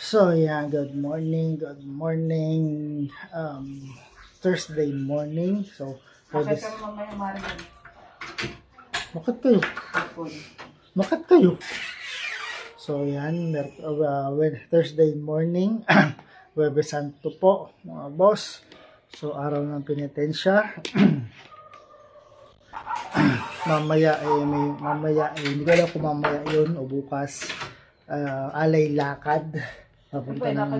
So yeah, good morning, Thursday morning. So for Bakit this, ka mamaya marinig? bakit kayo? Hapon. Bakit kayo? So yan, Thursday morning, Huwebes Santo po mga boss. So araw ng penitensya. mamaya hindi ko alam kung mamaya yun o bukas. Alay lakad. Papunta ng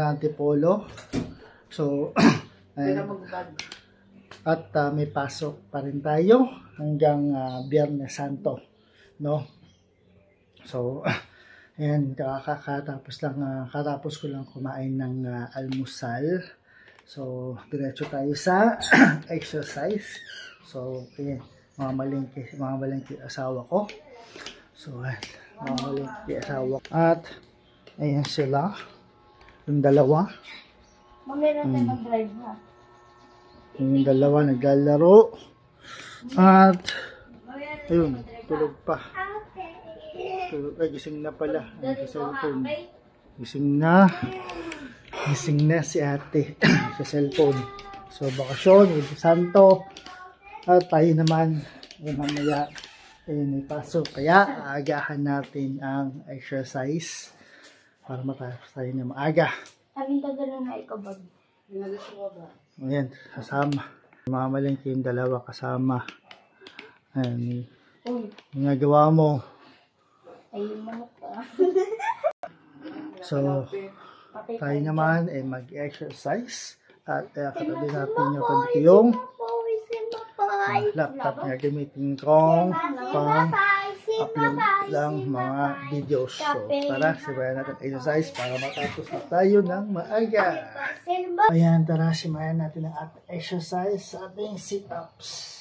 Antipolo. So, at may pasok pa rin tayo hanggang Biyernes Santo, no? So, ayan, katapos ko lang kumain ng almusal. So, diretso tayo sa exercise. So, ayan, mga malingki asawa ko. So, mga malingki asawa ko. At, ayan sila. Yung dalawa. Mamaya natin mag-drive ha. Yung dalawa naglalaro. At, ayun, tulog pa. Gising na pala. Gising na si ate sa cellphone. So, bakasyon, Huwebes Santo. At tayo naman, mamaya, may pasok. Kaya, aagahan natin ang exercise para matapos tayo na maaga. Sabi ka gano'n na ikabag. Ayan, kasama. Mamalingki yung dalawa kasama. Ayan, ginagawa mo. Ay, manok ka. So, tayo naman ay mag-exercise. At katabi natin yung laptop na gamitin kong pang-upload ng mga videos. So, tara, simayan natin exercise para matapos na tayo ng maaga. Ayan, tara, simayan natin ang exercise sa ating sit-ups.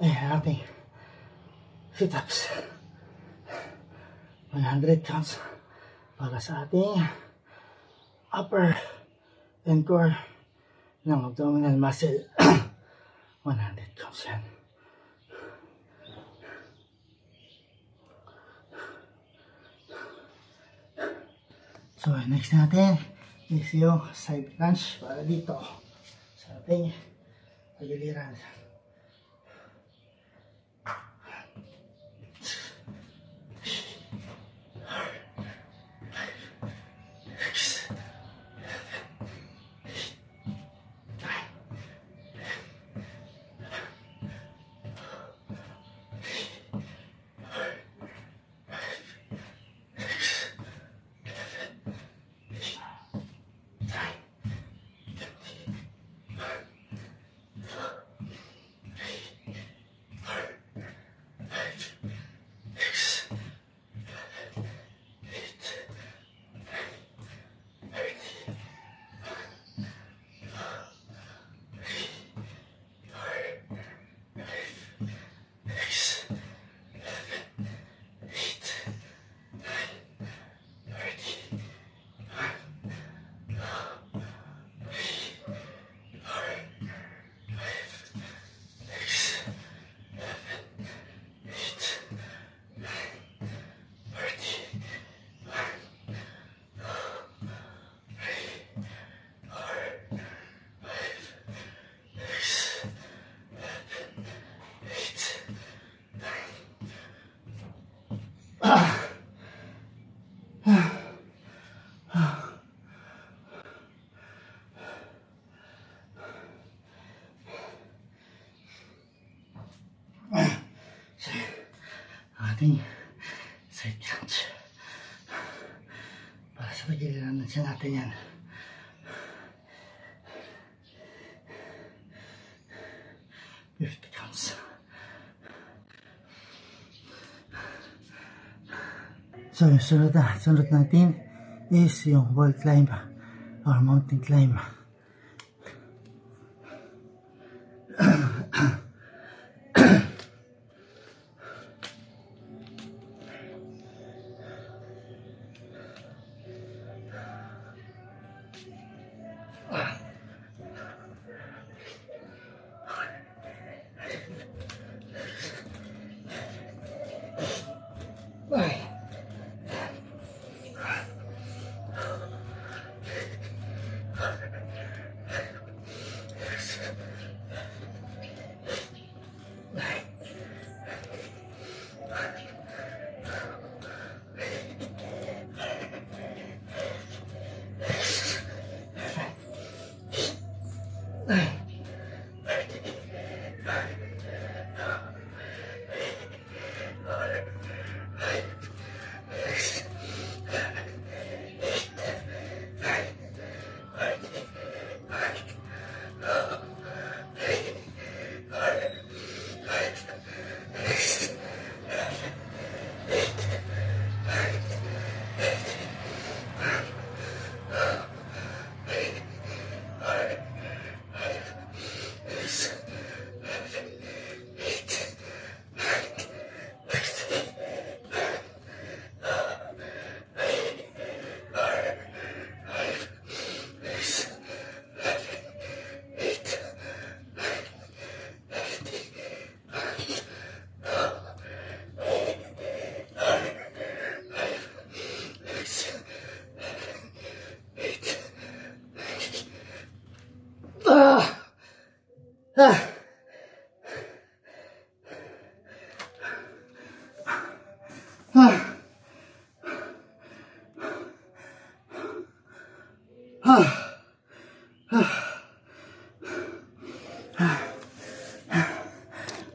Ayan ating sit-ups. 100 counts para sa ating upper and core ng abdominal muscle. 100 counts yan. So, next natin is yung side crunch para dito sa ating pagiliran. ating side crunch. Para sa pagiliran na siya natin yan. $50. So yung sunod natin is yung wall climb or mountain climb.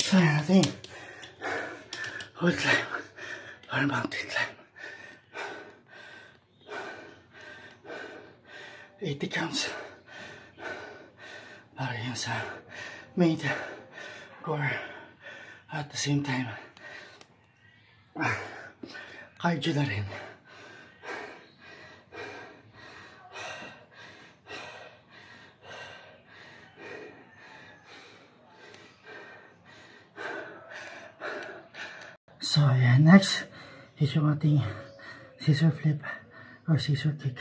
So yan natin wall climb or mountain climb. 80 counts para yun sa main core at the same time cardio na rin. So yeah, next is yung ating scissor flip or scissor kick.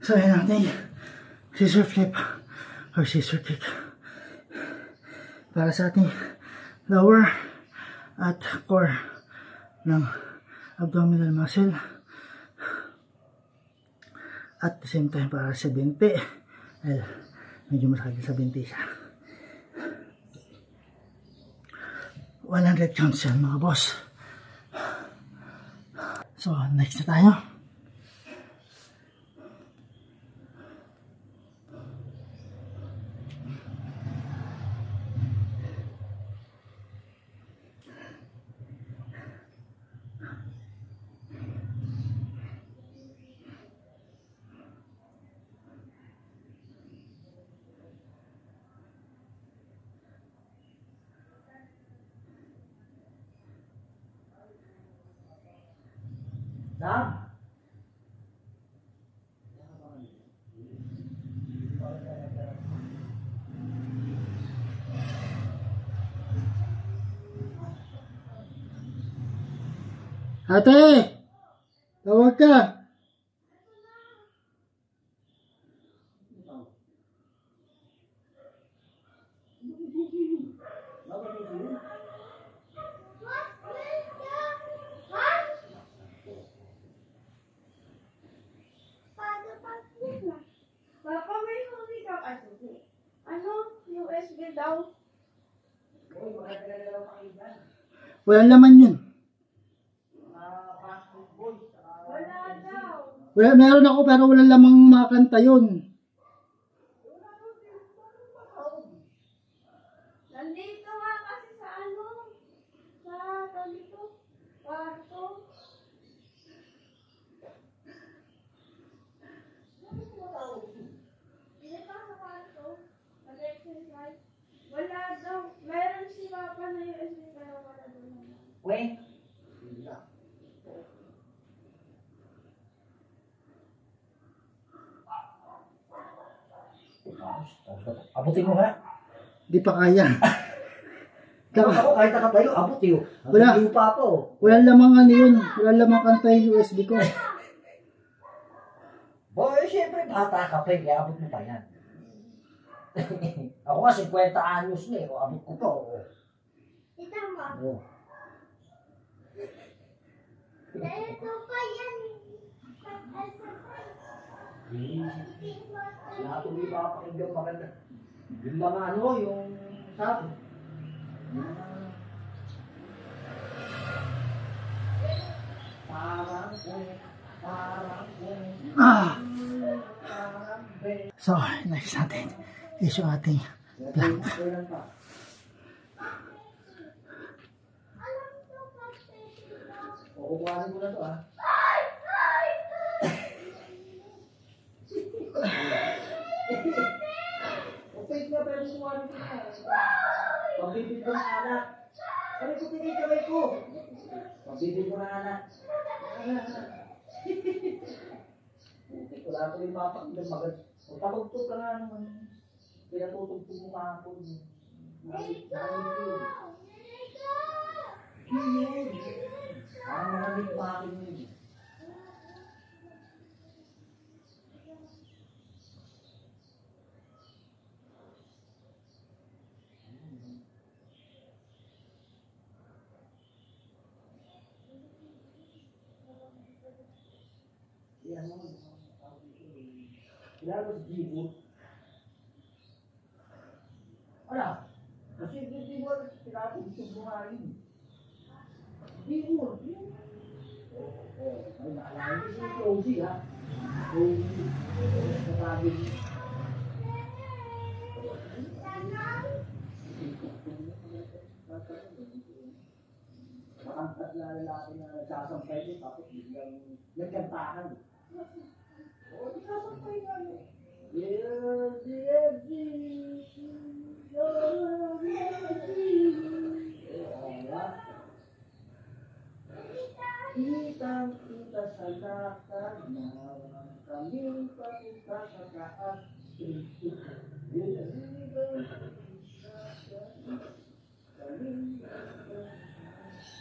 So, ayan natin. Scissor flip or scissor kick. Para sa ating lower at core ng abdominal muscle. At the same time para sa binti. Well, medyo masakit sa binti siya. 100 counts yan mga boss. So, next na tayo. Sam? Ate! Tawag ka! Papa, may huli ka kasi. Ano? USB daw. Walang laman yun. Wala daw. Meron ako pero walang lamang mga kanta yun. Nandito nga kasi sa ano? Sa dito. Kwarto. Hindi pa sa kwarto. Nag-exercise. Wala daw. Meron si Papa na USB pero wala daw naman. Weh? Abutin mo nga. Di pa kaya. Ako kahit nakatayo, abot yun. Wala. Abot pa ako. Walang lamang ano yun. Walang lamang kanta yung USB ko. Boy, siyempre bata ka pa eh, kaya abot mo pa yan. Ako nga 50 anyos na eh, o abot ko pa. Ito mo. Oh. Ito pa yan. Natuloy pa pakinggan maganda. Yung mga ano, yung sabi. So, next natin is yung ating plank. Kukuhanin ko na to ah. Okay na, pero kukuhanin ko na. Pambibig ko na anak. Kami ko tingin kamay ko. Pambibig ko na anak. Okay, wala ko yung mapakinggan magad. O takugtog ka nga naman. Pinatutugtog mo kahapon. Maraming yun. Yun. Ang maraming pakin yun. Yan mo. Kilala si Jibo. Wala. Kasi hindi mo pinatugtog mo nga yun. Jibo. Ay, naalala ko si Rosie, ha? Rosie. Sasabi niya. Makangkat na lalaki na nagsasampay din, tapos biglang nagkantahan. Oo, nagsasampay nga yun. Yes, yes, yes. Kitang-kita sa lakad na kami papunta sa taas.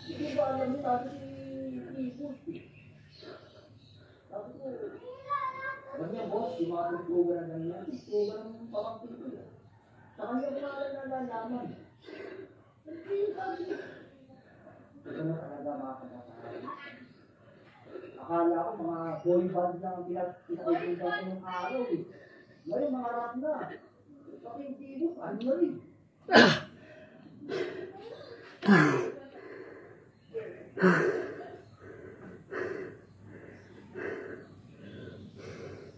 Hindi ba alam mo dati si Isus? Tapos ko, ganyan boss, Sa kanya ko nalalaman. Ito na talaga mga kapatid. Akala ko mga boy band lang ang pinakikita ko ng araw eh. Ngayon mga rap na. Pakintino, ano na rin.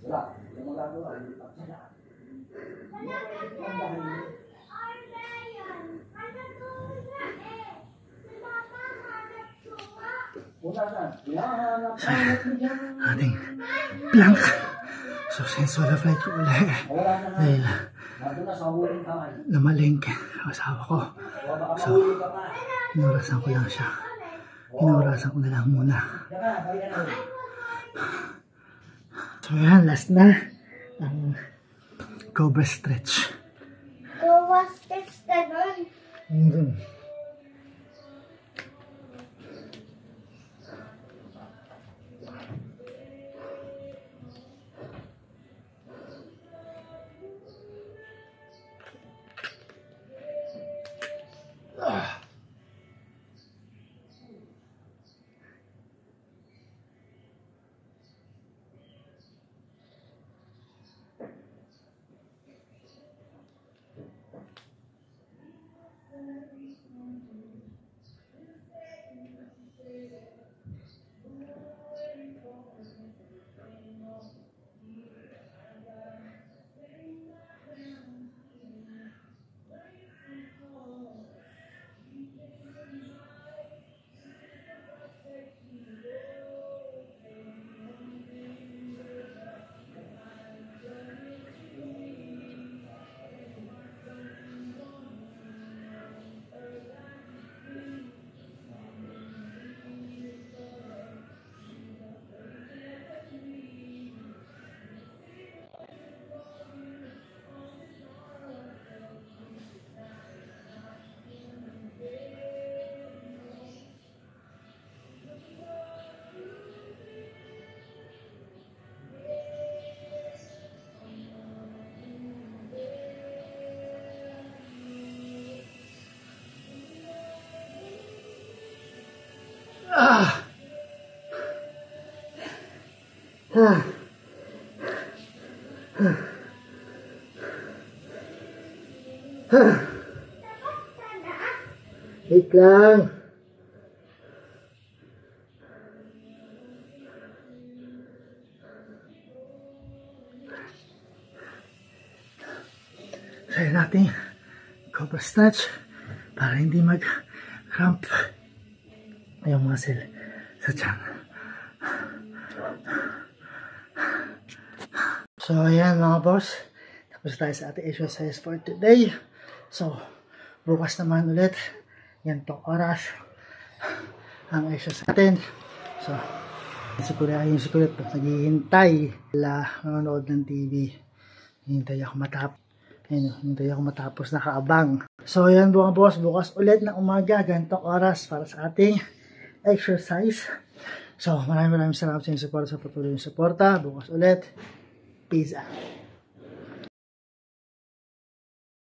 Wala, yung magagawa, hindi pa sila. Ating blank. So sensual of light yung ulit. Dahil namalengke ang asawa ko. So, inurasan ko lang siya. Inurasan ko na lang muna. So yan, last na. Ang Cobra stretch. Cobra stretch ka nun. Wait lang. Try natin Cobra stretch para hindi mag-cramp yung muscle sa tiyan. So ayan mga boss, tapos tayo sa ating exercise for today. So bukas naman ulit ganitong oras ang exercise natin. So yung sikulit naghihintay nanonood ng TV. Hintay ako matapos nakaabang. So ayan mga boss, bukas ulit ng umaga ganitong oras para sa ating exercise. So maraming salamat sa inyong support, sa patuloy yung suporta. Bukas ulit. Peace out.